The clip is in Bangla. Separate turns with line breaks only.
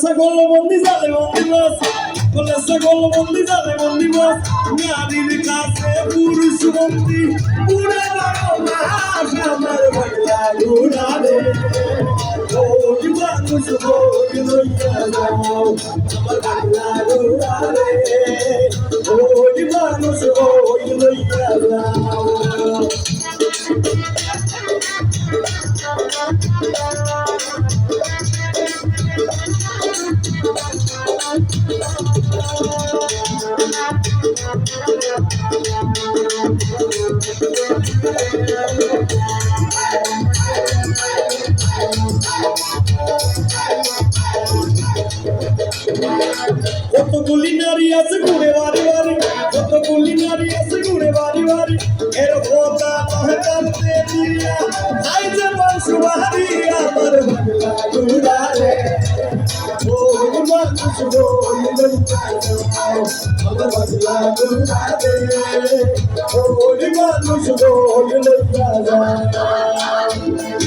ছাগল বন্দি জালে বন্দি মাছ বলে ছাগল বন্দি জালে বন্দি মাছ নারীর কাছে পুরুষ বন্দি পুরে বড় মাছ আমার বাংলা ঘুরাবে ওই মানুষ ভোগ লইয়া যাও আমার বাংলা ঘুরাবে ওই মানুষ ভোগ লইয়া যাও কতগুলি নারী আছে ঘুরে বাড়ি বাড়ি কতগুলি নারী আছে ঘুরে বাড়ি বাড়ি এর কথা মহকাতে দিয়া আই যে বংশ বাড়ি আমার বাংলা ঘুরারে ও মানুষ বই লইয়া যাও আমার বাংলা ঘুরারে ও মানুষ বই লইয়া যাও